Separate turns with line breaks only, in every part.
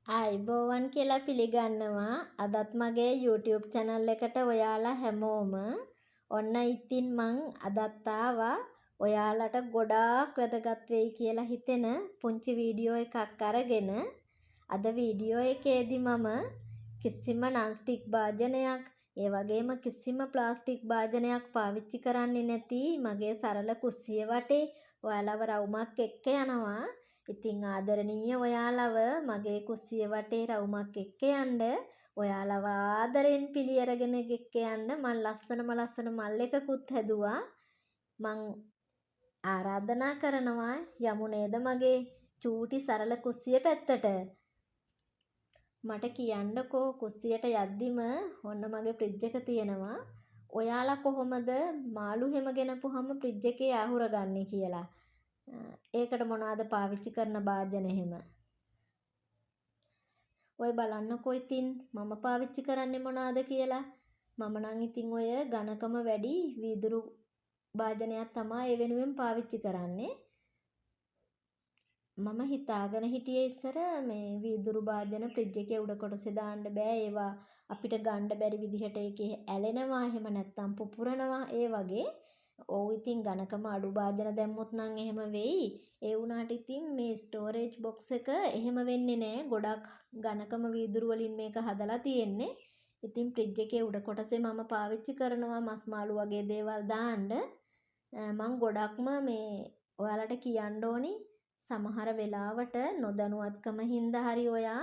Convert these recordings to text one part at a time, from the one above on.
ආයිබෝවන් කියලා පිළිගන්නවා. අදත් මගේ YouTube channel එකට ඔයාලා හැමෝම ඔන්න ඉතින් මං අදත් ආවා ඔයාලට ගොඩාක් වැදගත් වෙයි කියලා හිතෙන පුංචි වීඩියෝ එකක් අරගෙන. අද වීඩියෝ එකේදී මම කිසිම non-stick භාජනයක් ඒ වගේම කිසිම ප්ලාස්ටික් භාජනයක් පාවිච්චි කරන්නේ නැති මගේ සරල කුස්සිය වටේ ඔයාලව රවුමක් එක්ක යනවා. ඉතින් ආදරණීය ඔයාලව මගේ කුස්සිය වටේ රවුමක් එක්ක යන්න ඔයාලව ආදරෙන් පිළි අරගෙන එක්ක යන්න මම ලස්සන මල් එකකුත් හැදුවා. මං ආරාධනා කරනවා යමු නේද මගේ චූටි සරල කුස්සිය පැත්තට. මට කියන්නකෝ කුස්සියට යද්දිම ඔන්න මගේ ෆ්‍රිජ් එක තියෙනවා. ඔයාලා කොහොමද මාළු හැම ගෙනපුවම ෆ්‍රිජ් එකේ ආහුර ගන්නේ කියලා. ඒකට මොනවද පාවිච්චි කරන භාජන එහෙම. ඔය බලන්නකෝ ඉතින් මම පාවිච්චි කරන්නේ මොනවද කියලා. මම නම් ඉතින් ඔය ඝනකම වැඩි වීදුරු භාජනයක් තමයි ඒ වෙනුවෙන් පාවිච්චි කරන්නේ. මම හිතාගෙන හිටියේ ඉස්සර මේ වීදුරු භාජන ෆ්‍රිජ් එකේ උඩ කොටසේ දාන්න බෑ. ඒවා අපිට ගන්න බැරි විදිහට ඒකේ ඇලෙනවා එහෙම නැත්තම් පුපුරනවා ඒ වගේ. ඔව් ඉතින් ඝනකම අඩු භාජන දැම්මොත් නම් එහෙම වෙයි. ඒ වුණාට ඉතින් මේ ස්ටෝරේජ් බොක්ස් එක එහෙම වෙන්නේ නෑ. ගොඩක් ඝනකම වීදුරු වලින් මේක හදලා තියෙන්නේ. ඉතින් ෆ්‍රිජ් එකේ උඩ කොටසේ මම පාවිච්චි කරනවා මස් මාළු වගේ දේවල් දාන්න. මං ගොඩක්ම මේ ඔයාලට කියන්න ඕනි සමහර වෙලාවට නොදැනුවත්කම හින්දා හරි ඔයා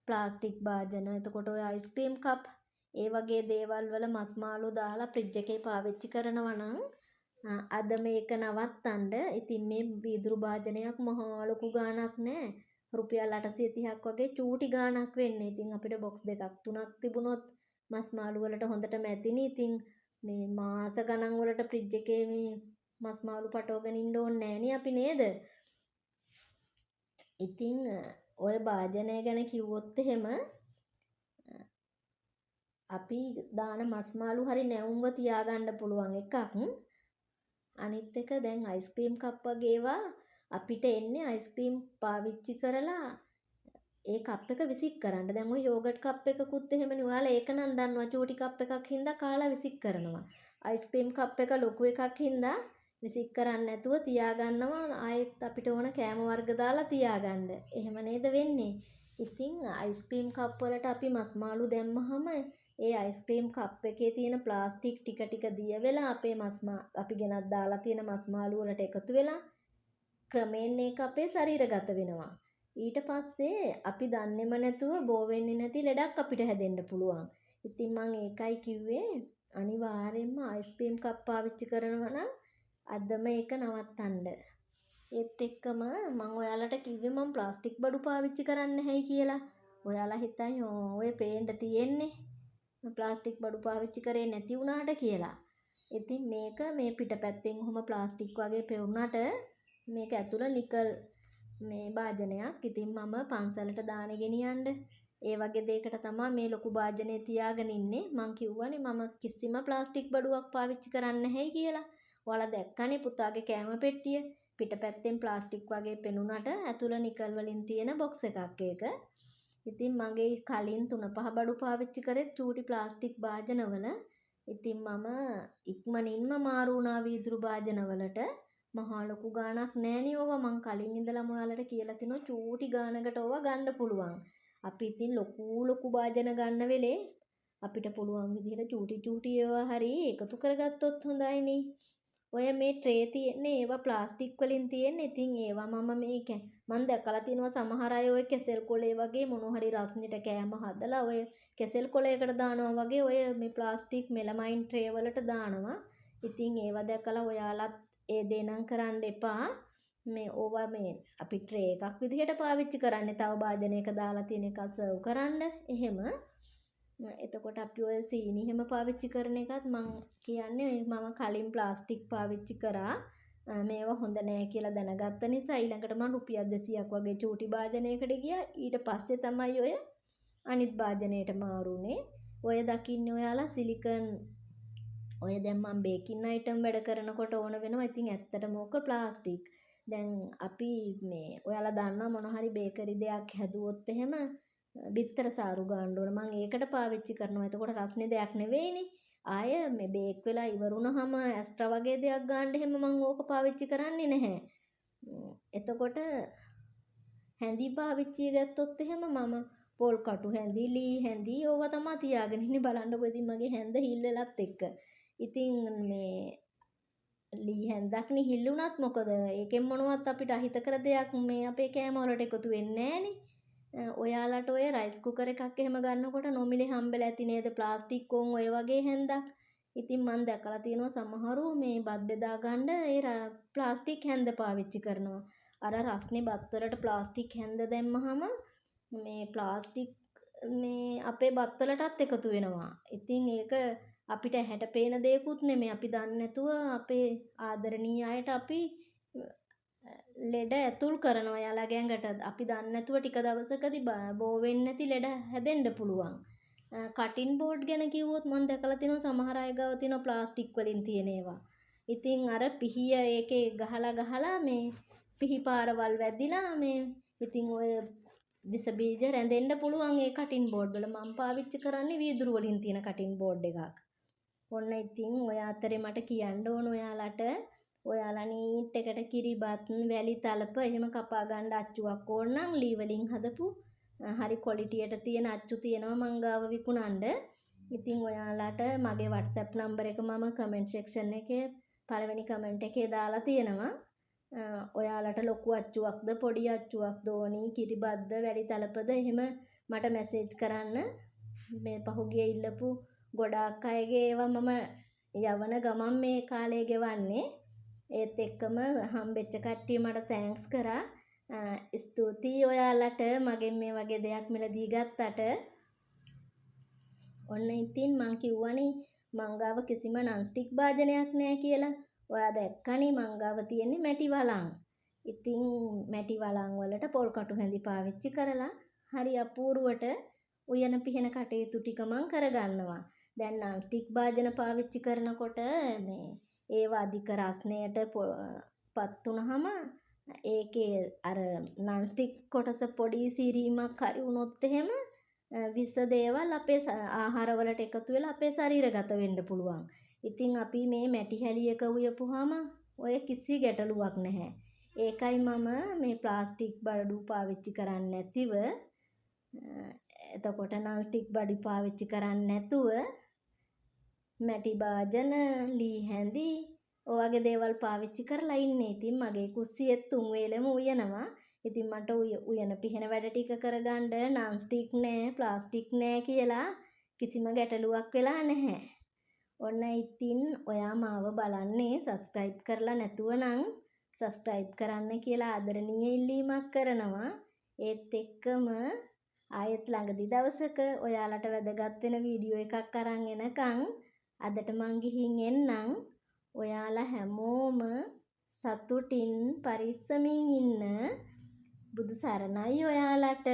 ප්ලාස්ටික් භාජන එතකොට ඔය අයිස්ක්‍රීම් කප් ඒ වගේ දේවල් වල මස් මාළු දාලා ෆ්‍රිජ් එකේ පාවිච්චි කරනවා නම් අද මේක නවත්තන්න. ඉතින් මේ වීදුරු භාජනයක් මහා ලොකු ගාණක් නෑ. රුපියල් 830ක් වගේ චූටි ගාණක් වෙන්නේ. ඉතින් අපිට බොක්ස් දෙකක් තුනක් තිබුණොත් මස් මාළු වලට හොඳටම ඇතිනේ. ඉතින් මේ මාස ගණන් වලට ෆ්‍රිජ් එකේ මේ මස් මාළු පටවගෙන ඉන්න ඕනේ නෑනේ අපි නේද? ඉතින් ඔය භාජනය ගැන කිව්වොත් එහෙම අපි දාන මස් මාළු හරි නැවුම්ව තියාගන්න පුළුවන් එකක්. අනිත් එක දැන් අයිස්ක්‍රීම් කප් වගේ ඒවා අපිට එන්නේ අයිස්ක්‍රීම් පාවිච්චි කරලා ඒ කප් එක විසික් කරන්න. දැන් ඔය යෝගට් කප් එකකුත් එහෙමනේ. ඔයාලා ඒක නම් දන්නවා චූටි කප් එකක් හින්දා කාලා විසික් කරනවා. අයිස්ක්‍රීම් කප් එක ලොකු එකක් හින්දා විසික් කරන්නේ නැතුව තියාගන්නවා. ආයෙත් අපිට ඕන කෑම වර්ග දාලා තියාගන්න. එහෙම නේද වෙන්නේ? ඉතින් අයිස්ක්‍රීම් කප් වලට අපි මස් මාළු දැම්මහම ඒ අයිස්ක්‍රීම් කප් එකේ තියෙන ප්ලාස්ටික් ටික දිය වෙලා අපේ අපි ගෙනත් දාලා තියෙන මස් මාළු වලට එකතු වෙලා ක්‍රමයෙන් ඒක අපේ ශරීරගත වෙනවා. ඊට පස්සේ අපි දන්නේම නැතුව බෝ වෙන්නේ නැති ලෙඩක් අපිට හැදෙන්න පුළුවන්. ඉතින් මම ඒකයි කිව්වේ අනිවාර්යයෙන්ම අයිස්ක්‍රීම් කප් පාවිච්චි කරනවා නම් අදම ඒක නවත්තන්න. ඒත් එක්කම මම ඔයාලට කිව්වේ මම ප්ලාස්ටික් බඩු පාවිච්චි කරන්නේ නැහැයි කියලා. ඔයාලා හිතන්නේ ඔය පේන්න තියෙන්නේ ප්ලාස්ටික් බඩු පාවිච්චි කරේ නැති වුණාට කියලා. ඉතින් මේක මේ පිටපැත්තෙන් ඔහොම ප්ලාස්ටික් වගේ පෙවුනට මේක ඇතුළ නිකල් මේ භාජනයක්. ඉතින් මම පන්සලට දාන ගෙනියන්න ඒ වගේ දෙයකට තමයි මේ ලොකු භාජනේ තියාගෙන ඉන්නේ. මං කිව්වනේ මම කිසිම ප්ලාස්ටික් බඩුවක් පාවිච්චි කරන්නේ නැහැයි කියලා. ඔයාලා දැක්කනේ පුතාගේ කෑම පෙට්ටිය පිටපැත්තෙන් ප්ලාස්ටික් වගේ පෙනුනට ඇතුළ නිකල් වලින් තියෙන බොක්ස් එකක් ඒක. ඉතින් මගේ කලින් 3-5 බඩු පාවිච්චි කරේ චූටි ප්ලාස්ටික් භාජනවල. ඉතින් මම ඉක්මනින්ම මාරු වුණා වීදුරු භාජනවලට. මහා ලොකු ගාණක් නෑනේ ඕවා. මං කලින් ඉඳලම ඔයාලට කියලා තිනවා චූටි ගාණකට ඕවා ගන්න පුළුවන්. අපි ඉතින් ලොකු භාජන ගන්න වෙලේ අපිට පුළුවන් විදිහට චූටි ඒවා හරි එකතු කරගත්තොත් හොඳයිනේ. ඔය මේ ට්‍රේ තියෙන්නේ ඒවා ප්ලාස්ටික් වලින් තියෙන්නේ. ඉතින් ඒවා මම දැකලා තිනවා සමහර අය ඔය කෙසෙල් කොලේ වගේ මොනවා හරි රස්නෙට කෑම හදලා ඔය කෙසෙල් කොලයකට දානවා වගේ ඔය මේ ප්ලාස්ටික් මෙලමයින් ට්‍රේ වලට දානවා. ඉතින් ඒවා දැකලා ඔයාලත් ඒ දේ නම් කරන්න එපා. මේ ඕවා මේ අපි ට්‍රේ එකක් විදිහට පාවිච්චි කරන්නේ. තව භාජනයක දාලා තියෙන එක සර්ව් කරන්න. එහෙම එතකොට අපි ඔය සීනි හැම පාවිච්චි කරන එකත් මං කියන්නේ මම කලින් ප්ලාස්ටික් පාවිච්චි කරා. මේවා හොඳ නෑ කියලා දැනගත්ත නිසා ඊළඟට මම රුපියල් 200ක් වගේ චූටි භාජනයකට ගියා. ඊට පස්සේ තමයි ඔය අනිත් භාජනයට මාරුනේ. ඔය දකින්නේ ඔයාලා සිලිකන් ඔය දැන් මම බේකින් අයිටම් වැඩ කරනකොට ඕන වෙනවා. ඉතින් ඇත්තටම ඕක ප්ලාස්ටික්. දැන් අපි මේ ඔයාලා දන්නවා මොන හරි බේකරි දෙයක් හැදුවොත් එහෙම බිත්තර සාරු ගන්න ඕන. මම ඒකට පාවිච්චි කරනවා. එතකොට රස්නේ දෙයක් නෙවෙයිනේ. ආය මේ බේක් වෙලා ඉවරුනහම ඇස්ට්‍රා වගේ දෙයක් ගන්න එහෙම මම ඕක පාවිච්චි කරන්නේ නැහැ. එතකොට හැඳි පාවිච්චි ගත්තොත් එහෙම මම පොල් කටු හැඳි, ලී හැඳි ඕවා තමයි තියාගෙන ඉන්නේ. බලන්නකො ඉතින් මගේ හැඳ හිල් වෙලත් එක්ක. ඉතින් මේ ලී හැන්දක්නේ හිල් වුණත් මොකද ඒකෙන් මොනවත් අපිට අහිතකර දෙයක් මේ අපේ කෑම වලට එකතු වෙන්නේ නැහනේ. ඔයාලට ඔය රයිස් කුකර් එකක් එහෙම ගන්නකොට නොමිලේ හම්බෙලා ඇති නේද ප්ලාස්ටික් කොන් ඔය වගේ හැන්දක්. ඉතින් මම දැකලා තියෙනවා සමහරු මේ බත් බෙදා ගන්න ඒ ප්ලාස්ටික් හැන්ද පාවිච්චි කරනවා. අර රස්නේ බත් වලට ප්ලාස්ටික් හැන්ද දැම්මහම මේ ප්ලාස්ටික් මේ අපේ බත් වලටත් එකතු වෙනවා. ඉතින් ඒක අපිට ඇහැට පේන දෙයක්ුත් නෙමෙයි. අපි දන්නේ නැතුව අපේ ආදරණීය අයට අපි ලෙඩ ඇතුල් කරනවා යාළගේ ඇඟට. අපි දන්නේ නැතුව ටික දවසකදී බෝ වෙන්නේ නැති ලෙඩ හැදෙන්න පුළුවන්. කටින් බෝඩ් ගැන කිව්වොත් මම දැකලා තියෙනවා සමහර අය ගාව තියෙනවා ප්ලාස්ටික් වලින් තියෙන ඒවා. ඉතින් අර පිහිය ඒකේ ගහලා මේ පිහි පාරවල් වැදිලා මේ ඉතින් ඔය විස බීජ රැඳෙන්න පුළුවන් ඒ කටින් බෝඩ් වල. මම පාවිච්චි කරන්නේ වීදුරු වලින් තියෙන කටින් බෝඩ් එකක්. ඔන්න ඉතින් ඔය අතරේ මට කියන්න ඕන ඔයාලා නීට් එකට කිරිබත් වැලි තලප එහෙම කපා ගන්න අච්චුවක් ඕන නම් ලී වලින් හදපු හරි ක්වොලිටියට තියෙන අච්චු තියෙනවා මං ගාව විකුණන්න. ඉතින් ඔයාලට මගේ WhatsApp නම්බර් එක මම කමෙන්ට් සෙක්ෂන් එකේ පළවෙනි කමෙන්ට් එකේ දාලා තියෙනවා. ඔයාලට ලොකු අච්චුවක්ද පොඩි අච්චුවක්ද ඕනි කිරිබත්ද වැලි තලපද එහෙම මට මැසේජ් කරන්න. මේ පහුගිය ඉල්ලපු ගොඩාක් අයගේ ඒවා මම යවන ගමන් මේ කාලේ ගෙවන්නේ. ඒත් එක්කම හම්බෙච්ච කට්ටිය මට තෑන්ක්ස් කරා. ස්තුතියි ඔයාලට මගෙන් මේ වගේ දෙයක් මිලදී ගත්තට. ඔන්න ඉතින් මං කිව්වනේ මං ගාව කිසිම නන්ස්ටික් භාජනයක් නෑ කියලා. ඔයා දැක්කනේ මං ගාව තියෙන්නේ මැටි වලං. ඉතින් මැටි වලං වලට පොල් කටු හැඳි පාවිච්චි කරලා හරි අපූර්වට උයන පිහන කටයුතු ටික මං කරගන්නවා. දැන් නන්ස්ටික් භාජන පාවිච්චි කරනකොට මේ ඒවා අධික රස්නයට පත් වුනහම ඒකේ අර නන්ස්ටික් කොටස පොඩි සීරීමක් හරි වුණොත් එහෙම විස දේවල් අපේ ආහාරවලට එකතු වෙලා අපේ ශරීරගත වෙන්න පුළුවන්. ඉතින් අපි මේ මැටි හැලියක උයපුවාම ඔය කිසි ගැටලුවක් නැහැ. ඒකයි මම මේ ප්ලාස්ටික් බඩු පාවිච්චි කරන්නේ නැතිව එතකොට නන්ස්ටික් බඩු පාවිච්චි කරන්නේ නැතුව මැටි භාජන ලී හැඳි ඔයගේ දේවල් පාවිච්චි කරලා ඉන්නේ. ඉතින් මගේ කුස්සියෙත් 3 වේලෙම උයනවා. ඉතින් මට උයන පිහන වැඩ ටික කරගන්න නන්ස්ටික් නෑ ප්ලාස්ටික් නෑ කියලා කිසිම ගැටලුවක් වෙලා නැහැ. ඔන්න ඉතින් ඔයා මාව බලන්නේ සබ්ස්ක්‍රයිබ් කරලා නැතුව නම් සබ්ස්ක්‍රයිබ් කරන්න කියලා ආදරණීය ඉල්ලීමක් කරනවා. ඒත් එක්කම ආයෙත් ළඟදි දවසක ඔයාලට වැදගත් වෙන වීඩියෝ එකක් අරන් එනකන් අදට මං ගිහින් එන්නම්. ඔයාලා හැමෝම සතුටින් පරිස්සමින් ඉන්න. බුදු සරණයි ඔයාලට.